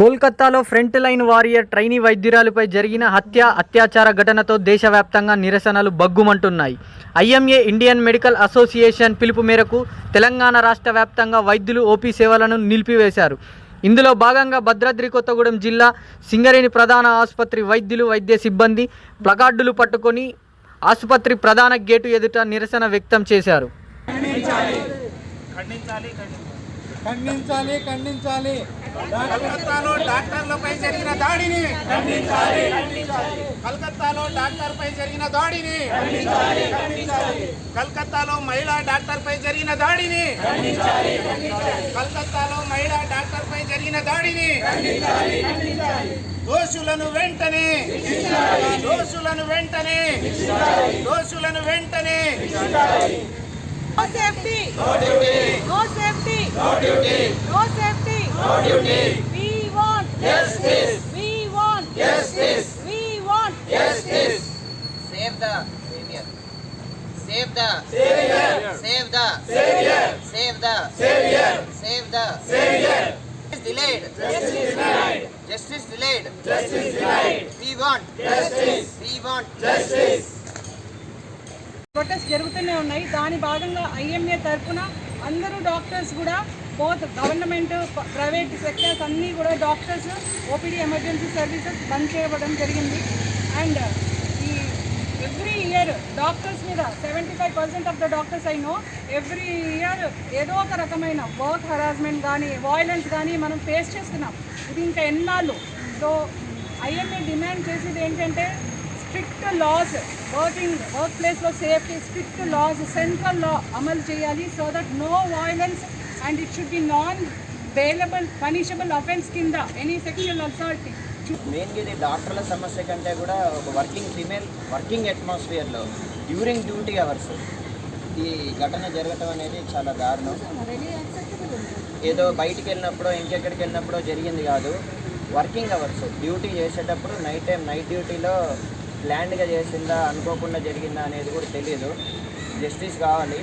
కోల్కతాలో front line warrior trainee వైద్యురాలిపై జరిగిన అత్యాచార ఘటనతో దేశవ్యాప్తంగా నిరసనలు బగ్గుమంటున్నాయి. ఐఎంఏ ఇండియన్ మెడికల్ అసోసియేషన్ పిలుపు మేరకు తెలంగాణ రాష్ట్ర వ్యాప్తంగా వైద్యులు ఓపీ సేవలను నిలిపివేశారు. ఇందులో భాగంగా భద్రాద్రి కొత్తగూడెం జిల్లా సింగరేణి ప్రధాన ఆసుపత్రి వైద్యులు, వైద్య సిబ్బంది ప్లకార్డులు పట్టుకొని ఆసుపత్రి ప్రధాన గేటు ఎదుట నిరసన వ్యక్తం చేశారు. ఖండించాలి. కలకత్తాలో డాక్టర్లపై జరిగిన దాడిని కలకత్తాలో డాక్టర్పై జరిగిన దాడిని కలకత్తాలో మహిళా డాక్టర్పై జరిగిన దాడిని కలకత్తాలో మహిళా డాక్టర్పై జరిగిన దాడిని దోషులను వెంటనే No safety. No duty. No safety. No duty. No safety. No duty. We want justice. We want justice. We want justice. Save the savior. Save the savior. Save the savior. Save the savior. Save the savior. Justice delayed. Justice denied. Justice delayed. Justice denied. We want justice. We want justice. Protest జరుగుతూనే ఉన్నాయి. దాని భాగంగా IMA తరఫున అందరూ doctors కూడా both government private sectors అన్నీ కూడా doctors OPD emergency services bandh చేయడం జరిగింది. అండ్ ఈ ఎవ్రీ ఇయర్ డాక్టర్స్ మీద 75% ఆఫ్ ద డాక్టర్స్ అయినో ఎవ్రీ ఇయర్ ఏదో ఒక రకమైన వర్క్ హరాస్మెంట్ కానీ వయలెన్స్ కానీ మనం ఫేస్ చేస్తున్నాం. ఇది ఇంకా ఎన్నాళ్ళు. సో ఐఎంఏ డిమాండ్ చేసేది ఏంటంటే స్ట్రిక్ట్ లాస్, వర్క్ ప్లేస్లో safety, strict laws, central law అమలు చేయాలి. So that no violence and it should be non bailable punishable offence కింద ఎనీ సెక్షువల్ అసాల్ట్. మెయిన్గా ఇది డాక్టర్ల సమస్య కంటే కూడా ఒక వర్కింగ్ అట్మాస్ఫియర్లో డ్యూరింగ్ డ్యూటీ అవర్స్ ఈ ఘటన జరగటం అనేది చాలా దారుణం. ఏదో బయటికి వెళ్ళినప్పుడో ఇంకెక్కడికి వెళ్ళినప్పుడో జరిగింది కాదు. వర్కింగ్ అవర్స్ డ్యూటీ చేసేటప్పుడు నైట్ డ్యూటీలో ప్లాన్డ్గా చేసిందా అనుకోకుండా జరిగిందా అనేది కూడా తెలియదు. జస్టిస్ కావాలి.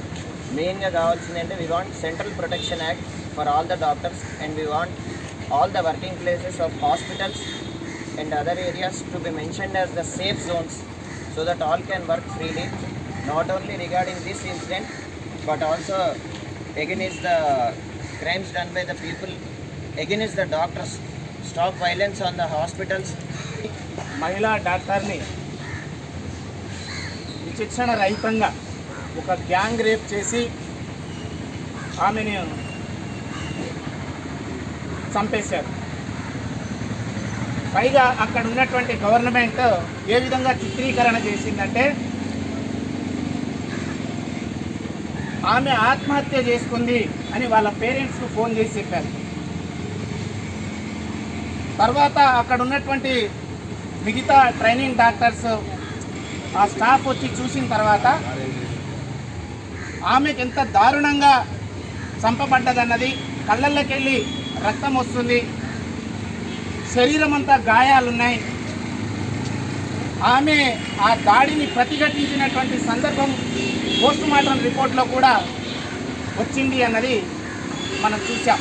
మెయిన్గా కావాల్సింది అంటే we want central protection act for all the doctors and we want all the working places of hospitals and other areas to be mentioned as the safe zones so that all can work freely, not only regarding this incident but also against the crimes done by the people, against the doctors. Stop violence on the hospitals. మహిళా డాక్టర్ని విచక్షణ రహితంగా ఒక gang rape చేసి ఆమెను చంపేశారు. పైగా అక్కడ ఉన్నటువంటి గవర్నమెంట్ ఏ విధంగా చిత్రీకరణ చేసిందంటే ఆమె ఆత్మహత్య చేసుకుంది అని వాళ్ళ పేరెంట్స్కు ఫోన్ చేసి చెప్పారు. తర్వాత అక్కడ ఉన్నటువంటి మిగతా ట్రైనింగ్ డాక్టర్స్ ఆ స్టాఫ్ వచ్చి చూసిన తర్వాత ఆమెకు ఎంత దారుణంగా చంపబడ్డదన్నది, కళ్ళల్లోకి వెళ్ళి రక్తం వస్తుంది, శరీరం అంతా గాయాలున్నాయి. ఆమె ఆ దాడిని ప్రతిఘటించినటువంటి సందర్భం పోస్ట్ మార్టం రిపోర్ట్లో కూడా వచ్చింది అన్నది మనం చూసాం.